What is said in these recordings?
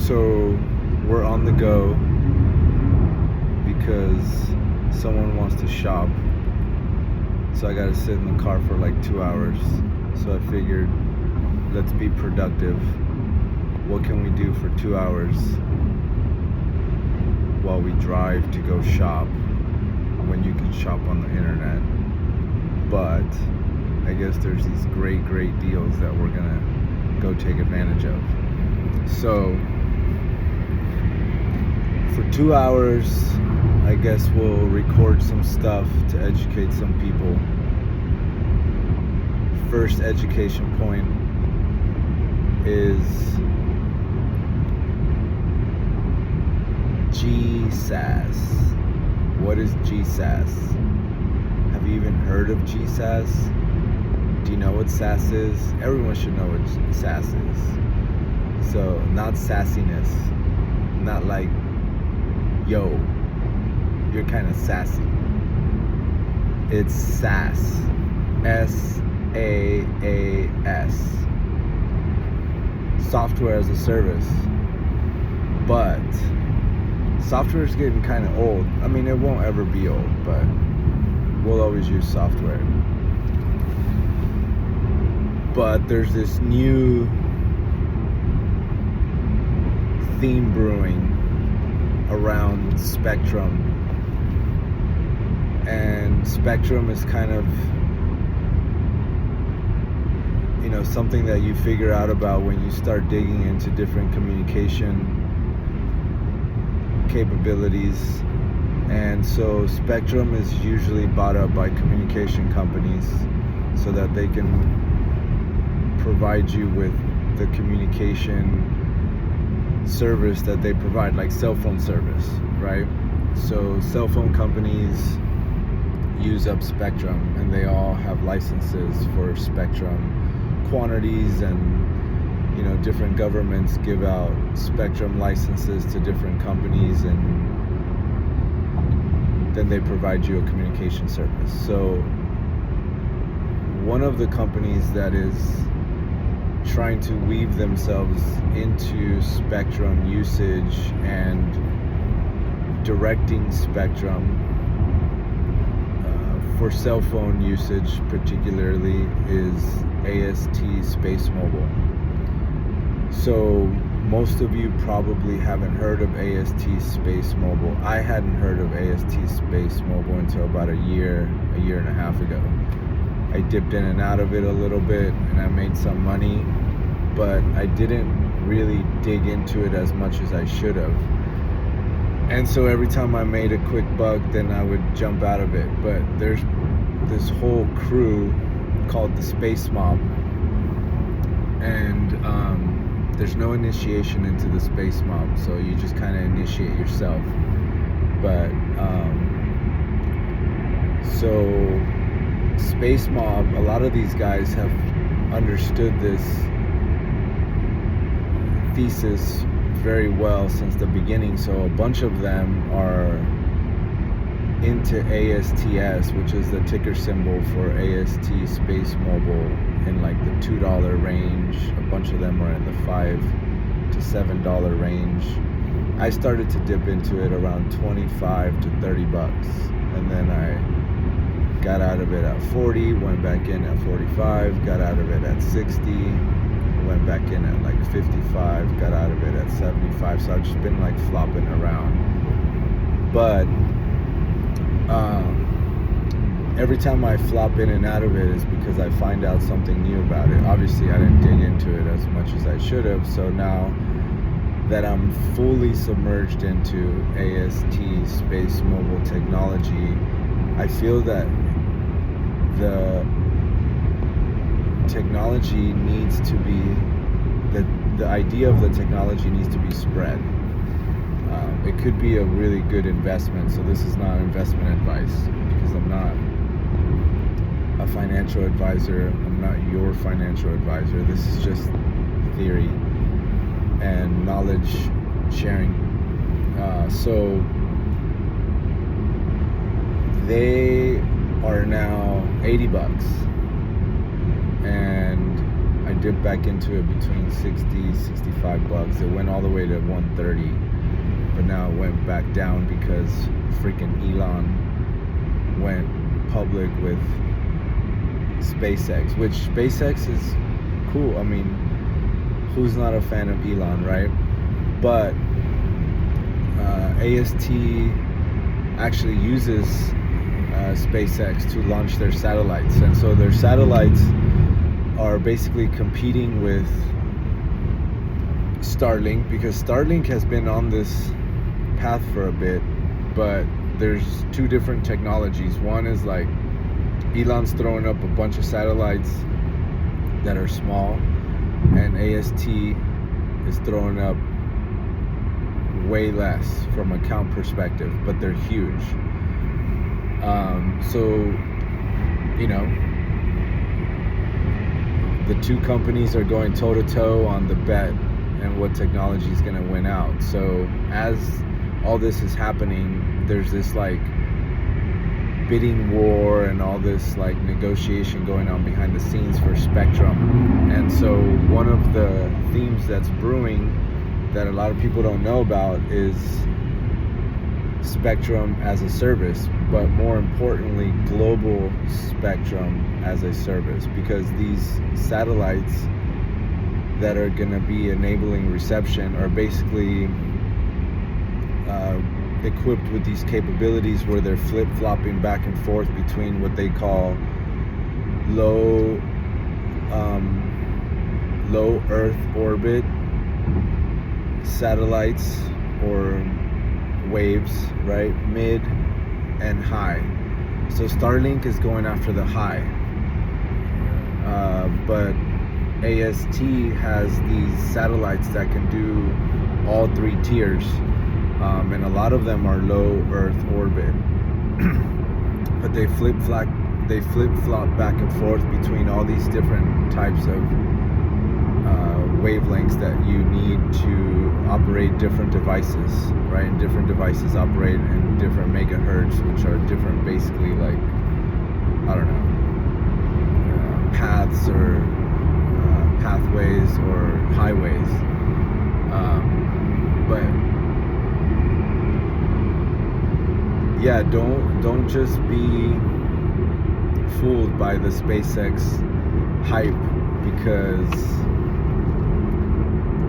So we're on the go because someone wants to shop. So I gotta sit in the car for like 2 hours. So I figured, let's be productive. What can we do for 2 hours while we drive to go shop when you can shop on the internet? But I guess there's these great deals that we're gonna go take advantage of. So for 2 hours, I guess we'll record some stuff to educate some people. First education point is GSaaS. What is GSaaS? Have you even heard of GSaaS? Do you know what SaaS is? Everyone should know what SaaS is. So, not sassiness. Not like, yo, you're kind of sassy. It's SaaS. SaaS. Software as a service. But software is getting kind of old. I mean, it won't ever be old, but we'll always use software. But there's this new theme brewing around Spectrum. And Spectrum is kind of, something that you figure out about when you start digging into different communication capabilities. And so Spectrum is usually bought up by communication companies so that they can provide you with the communication service that they provide, like cell phone service, right? So cell phone companies use up Spectrum, and they all have licenses for Spectrum quantities, and different governments give out Spectrum licenses to different companies, and then they provide you a communication service. So one of the companies that is trying to weave themselves into Spectrum usage and directing Spectrum for cell phone usage particularly is AST Space Mobile. So most of you probably haven't heard of AST Space Mobile. I hadn't heard of AST Space Mobile until about a year and a half ago. I dipped in and out of it a little bit, and I made some money, but I didn't really dig into it as much as I should have. And so every time I made a quick buck, then I would jump out of it. But there's this whole crew called the Space Mob, and there's no initiation into the Space Mob, so you just kind of initiate yourself. But so Space Mob, a lot of these guys have understood this thesis very well since the beginning. So a bunch of them are into ASTS, which is the ticker symbol for AST Space Mobile, in like the $2 range. A bunch of them are in the $5 to $7 range. I started to dip into it around 25 to 30 bucks, and then I got out of it at 40, went back in at 45, got out of it at 60, went back in at like 55, got out of it at 75. So I've just been like flopping around. But every time I flop in and out of it is because I find out something new about it. Obviously I didn't dig into it as much as I should have. So now that I'm fully submerged into AST Space Mobile technology, I feel that the technology needs to be, the idea of the technology needs to be spread. It could be a really good investment. So this is not investment advice, because I'm not a financial advisor. I'm not your financial advisor. This is just theory and knowledge sharing. So they are now 80 bucks, and I dipped back into it between 60-65 bucks. It went all the way to 130, but now it went back down because freaking Elon went public with SpaceX, which SpaceX is cool. I mean, who's not a fan of Elon, right? But AST actually uses SpaceX to launch their satellites, and so their satellites are basically competing with Starlink, because Starlink has been on this path for a bit, but there's two different technologies. One is like Elon's throwing up a bunch of satellites that are small, and AST is throwing up way less from a count perspective, but they're huge. So, you know, the two companies are going toe-to-toe on the bet and what technology is going to win out. So as all this is happening, there's this like bidding war and all this like negotiation going on behind the scenes for spectrum. And so one of the themes that's brewing that a lot of people don't know about is spectrum as a service, but more importantly, global spectrum as a service, because these satellites that are going to be enabling reception are basically equipped with these capabilities where they're flip-flopping back and forth between what they call low Earth orbit satellites or waves, right? Mid and high. So Starlink is going after the high, but AST has these satellites that can do all three tiers, and a lot of them are low Earth orbit. But they flip-flop back and forth between all these different types of wavelengths that you need to operate different devices, right? And different devices operate in different megahertz, which are different, basically, like, I don't know, paths or pathways or highways. But yeah, don't just be fooled by the SpaceX hype, because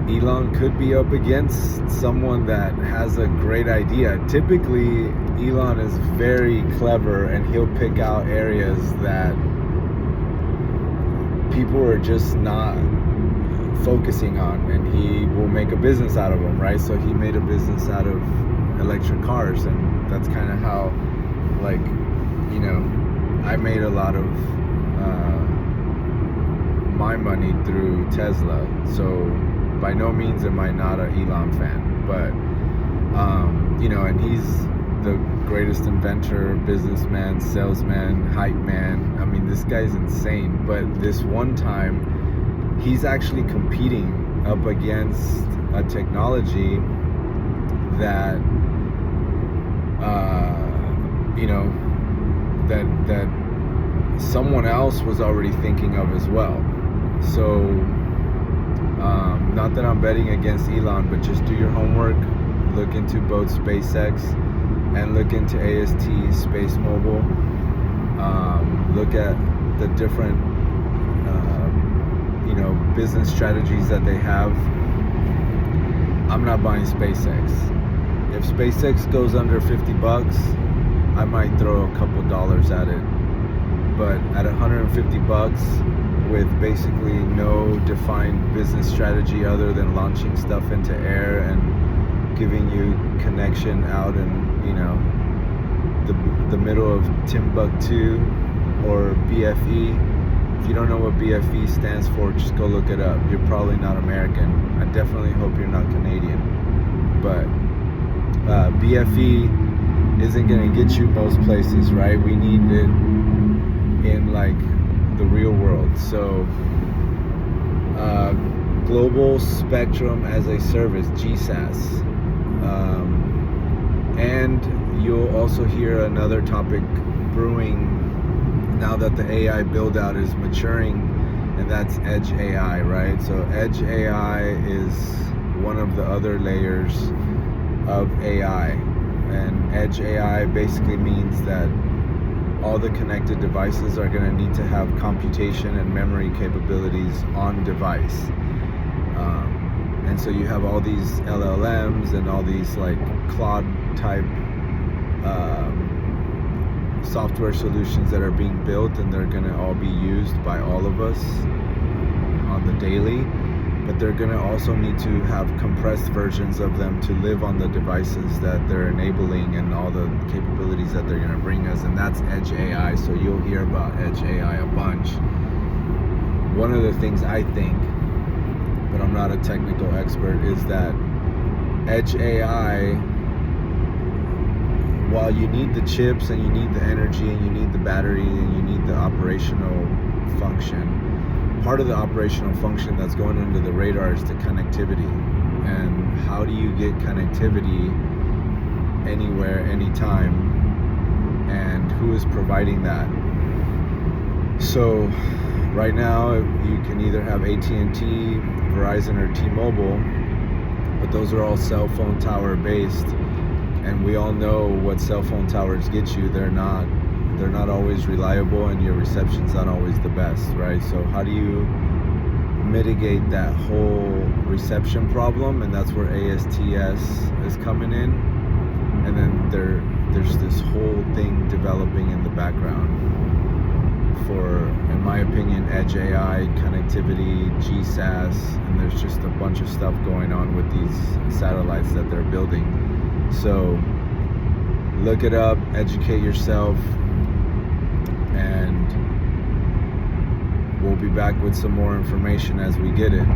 Elon could be up against someone that has a great idea. Typically, Elon is very clever, and he'll pick out areas that people are just not focusing on, and he will make a business out of them, right? So he made a business out of electric cars, and that's kind of how, like, you know, I made a lot of my money through Tesla. So by no means am I not an Elon fan, but you know, and he's the greatest inventor, businessman, salesman, hype man. I mean, this guy's insane. But this one time, he's actually competing up against a technology that you know, that someone else was already thinking of as well. So not that I'm betting against Elon, but just do your homework, look into both SpaceX and look into AST Space Mobile. Look at the different you know, business strategies that they have. I'm not buying SpaceX. If SpaceX goes under 50 bucks, I might throw a couple dollars at it. But at 150 bucks, with basically no defined business strategy other than launching stuff into air and giving you connection out in, you know, the middle of Timbuktu or BFE. If you don't know what BFE stands for, just go look it up. You're probably not American. I definitely hope you're not Canadian. But BFE isn't going to get you most places, right? We need it in like the real world. So global spectrum as a service, GSaaS. And you'll also hear another topic brewing now that the AI build out is maturing, and that's Edge AI, right? So Edge AI is one of the other layers of AI, and Edge AI basically means that all the connected devices are going to need to have computation and memory capabilities on device. And so you have all these LLMs and all these like Claude type software solutions that are being built, and they're going to all be used by all of us on the daily, but they're going to also need to have compressed versions of them to live on the devices that they're enabling and all the capabilities that they're going to bring us, and that's Edge AI. So you'll hear about Edge AI a bunch. One of the things I think, but I'm not a technical expert, is that Edge AI, while you need the chips and you need the energy and you need the battery and you need the operational function, part of the operational function that's going into the radar is the connectivity. And how do you get connectivity anywhere, anytime, and who is providing that? So right now you can either have AT&T, Verizon, or T-Mobile, but those are all cell phone tower based, and we all know what cell phone towers get you. They're not always reliable, and your reception's not always the best, right? So how do you mitigate that whole reception problem? And that's where ASTS is coming in, and then there's this whole thing developing in the background for, in my opinion, Edge AI, connectivity, GSaaS, and there's just a bunch of stuff going on with these satellites that they're building. So look it up, educate yourself, and we'll be back with some more information as we get it.